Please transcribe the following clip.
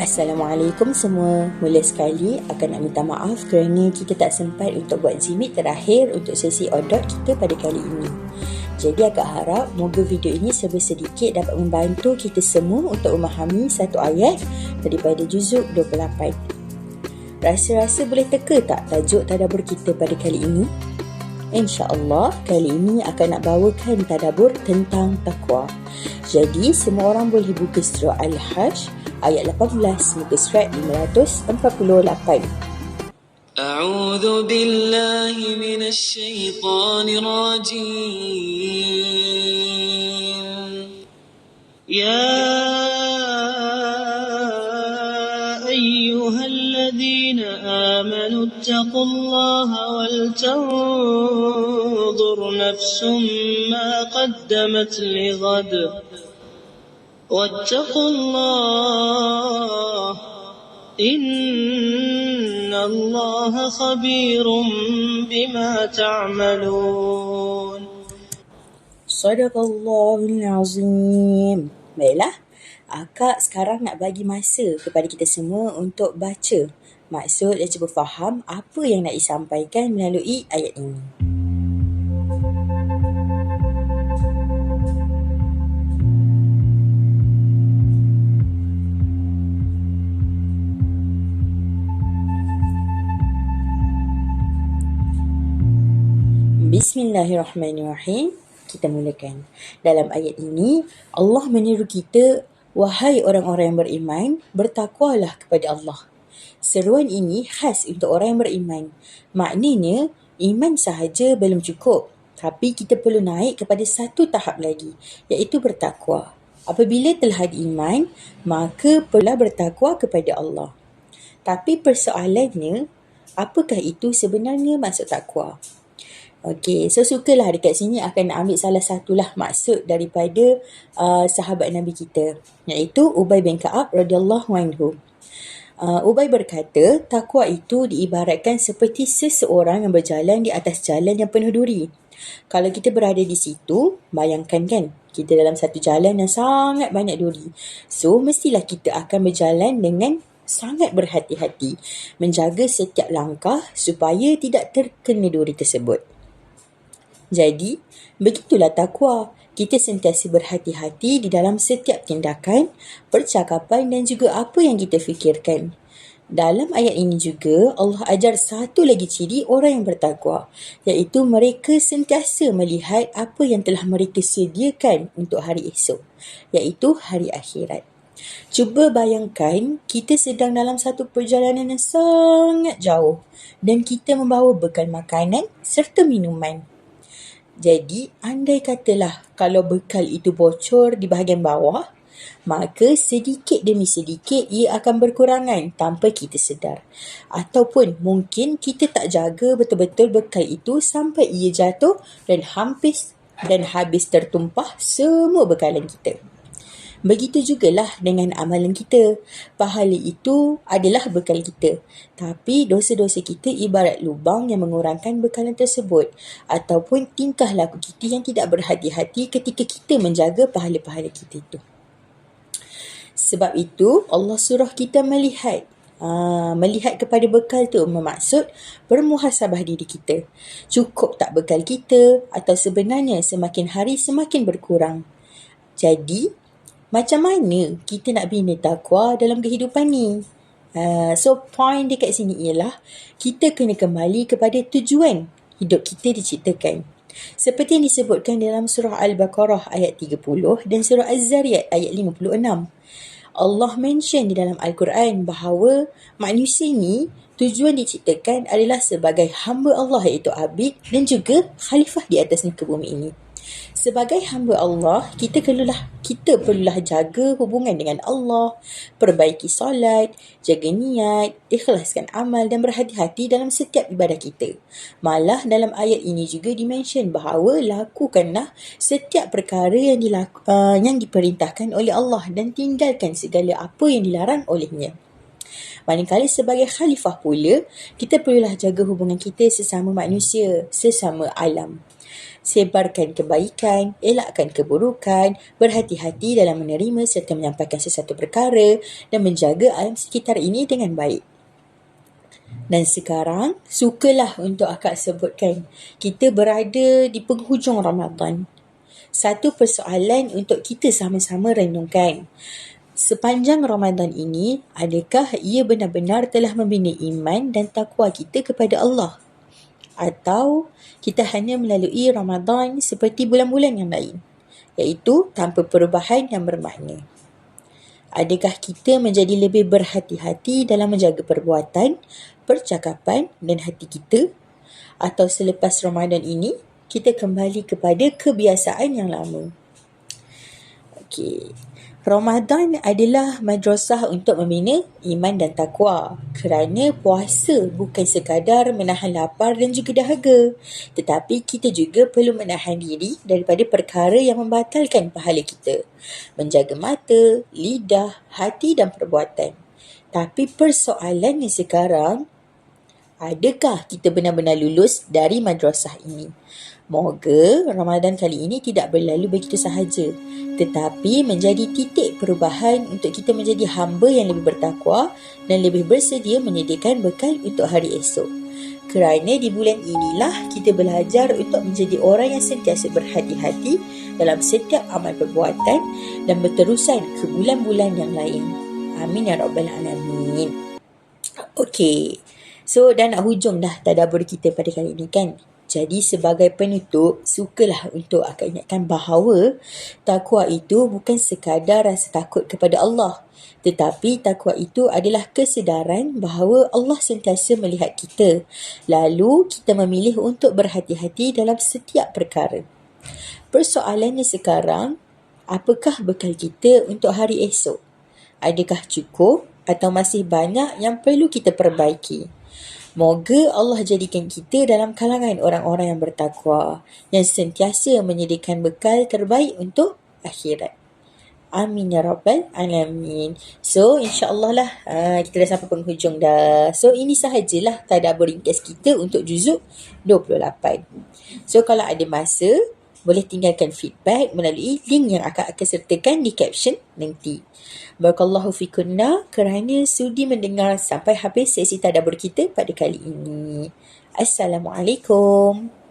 Assalamualaikum semua. Mula sekali akan nak minta maaf kerana kita tak sempat untuk buat Zimit terakhir untuk sesi odot kita pada kali ini. Jadi agak harap moga video ini serba sedikit dapat membantu kita semua untuk memahami satu ayat daripada juzuk 28. Rasa-rasa boleh teka tak tajuk tadabbur kita pada kali ini? InsyaAllah kali ini akan nak bawakan tadabbur tentang takwa. Jadi semua orang boleh buka surah Al-Hajj ayat 18 muka surat 548. أعوذ بالله من الشيطان الرجيم يا أيها الذين آمنوا اتقوا الله ولتنظر نفس ما قدمت لغد واتقوا الله إن الله خبير بما تعملون. Sadaqallahul Azim. Baiklah, akak sekarang nak bagi masa kepada kita semua untuk baca maksud dan cuba faham apa yang nak disampaikan melalui ayat ini. Bismillahirrahmanirrahim. Kita mulakan. Dalam ayat ini, Allah menyeru kita, wahai orang-orang yang beriman, bertakwalah kepada Allah. Seruan ini khas untuk orang yang beriman. Maknanya, iman sahaja belum cukup. Tapi kita perlu naik kepada satu tahap lagi, iaitu bertakwa. Apabila telah beriman, maka perlulah bertakwa kepada Allah. Tapi persoalannya, apakah itu sebenarnya maksud takwa? Okey, so sukalah dekat sini akan nak ambil salah satulah maksud daripada sahabat Nabi kita, iaitu Ubay bin Ka'ab radhiyallahu anhu. Ubay berkata, takwa itu diibaratkan seperti seseorang yang berjalan di atas jalan yang penuh duri. Kalau kita berada di situ, bayangkan kan, kita dalam satu jalan yang sangat banyak duri. So, mestilah kita akan berjalan dengan sangat berhati-hati, menjaga setiap langkah supaya tidak terkena duri tersebut. Jadi, begitulah takwa. Kita sentiasa berhati-hati di dalam setiap tindakan, percakapan dan juga apa yang kita fikirkan. Dalam ayat ini juga, Allah ajar satu lagi ciri orang yang bertakwa, iaitu mereka sentiasa melihat apa yang telah mereka sediakan untuk hari esok, iaitu hari akhirat. Cuba bayangkan, kita sedang dalam satu perjalanan yang sangat jauh dan kita membawa bekal makanan serta minuman. Jadi, andai katalah kalau bekal itu bocor di bahagian bawah, maka sedikit demi sedikit ia akan berkurangan tanpa kita sedar. Ataupun mungkin kita tak jaga betul-betul bekal itu sampai ia jatuh dan habis tertumpah semua bekalan kita. Begitu jugalah dengan amalan kita. Pahala itu adalah bekal kita. Tapi dosa-dosa kita ibarat lubang yang mengurangkan bekalan tersebut. Ataupun tingkah laku kita yang tidak berhati-hati ketika kita menjaga pahala-pahala kita itu. Sebab itu Allah suruh kita melihat kepada bekal tu bermaksud bermuhasabah diri kita. Cukup tak bekal kita atau sebenarnya semakin hari semakin berkurang. Jadi, macam mana kita nak bina takwa dalam kehidupan ni? So, point dekat sini ialah kita kena kembali kepada tujuan hidup kita diciptakan. Seperti yang disebutkan dalam surah Al-Baqarah ayat 30 dan surah Az-Zariyat ayat 56. Allah mention di dalam Al-Quran bahawa manusia ni tujuan diciptakan adalah sebagai hamba Allah iaitu abid dan juga khalifah di atas muka bumi ini. Sebagai hamba Allah, kita perlulah jaga hubungan dengan Allah, perbaiki solat, jaga niat, ikhlaskan amal dan berhati-hati dalam setiap ibadah kita. Malah dalam ayat ini juga dimention bahawa lakukanlah setiap perkara yang diperintahkan oleh Allah dan tinggalkan segala apa yang dilarang olehnya. Manakala sebagai khalifah pula, kita perlulah jaga hubungan kita sesama manusia, sesama alam. Sebarkan kebaikan, elakkan keburukan, berhati-hati dalam menerima serta menyampaikan sesuatu perkara dan menjaga alam sekitar ini dengan baik. Dan sekarang, sukalah untuk akak sebutkan, kita berada di penghujung Ramadan. Satu persoalan untuk kita sama-sama renungkan. Sepanjang Ramadan ini, adakah ia benar-benar telah membina iman dan takwa kita kepada Allah? Atau kita hanya melalui Ramadan seperti bulan-bulan yang lain, iaitu tanpa perubahan yang bermakna? Adakah kita menjadi lebih berhati-hati dalam menjaga perbuatan, percakapan dan hati kita? Atau selepas Ramadan ini, kita kembali kepada kebiasaan yang lama? Okey. Ramadan adalah madrasah untuk membina iman dan takwa, kerana puasa bukan sekadar menahan lapar dan juga dahaga, tetapi kita juga perlu menahan diri daripada perkara yang membatalkan pahala kita, menjaga mata, lidah, hati dan perbuatan. Tapi persoalannya sekarang, adakah kita benar-benar lulus dari madrasah ini? Moga Ramadan kali ini tidak berlalu begitu sahaja, tetapi menjadi titik perubahan untuk kita menjadi hamba yang lebih bertakwa dan lebih bersedia menyediakan bekal untuk hari esok. Kerana di bulan inilah kita belajar untuk menjadi orang yang sentiasa berhati-hati dalam setiap amal perbuatan dan berterusan ke bulan-bulan yang lain. Amin ya rabbal alamin. Okey. So, dah nak hujung dah tadabbur kita pada kali ini kan? Jadi sebagai penutup, sukalah untuk akak ingatkan bahawa takwa itu bukan sekadar rasa takut kepada Allah, tetapi takwa itu adalah kesedaran bahawa Allah sentiasa melihat kita. Lalu kita memilih untuk berhati-hati dalam setiap perkara. Persoalannya sekarang, apakah bekal kita untuk hari esok? Adakah cukup atau masih banyak yang perlu kita perbaiki? Moga Allah jadikan kita dalam kalangan orang-orang yang bertakwa, yang sentiasa menyediakan bekal terbaik untuk akhirat. Amin ya rabbal alamin. So, insyaAllah lah kita dah sampai penghujung dah. So, ini sahajalah tadabbur ringkas kita untuk juzuk 28. So, kalau ada masa, boleh tinggalkan feedback melalui link yang akan sertakan di caption nanti. Barakallahu fikunna kerana sudi mendengar sampai habis sesi tadabbur kita pada kali ini. Assalamualaikum.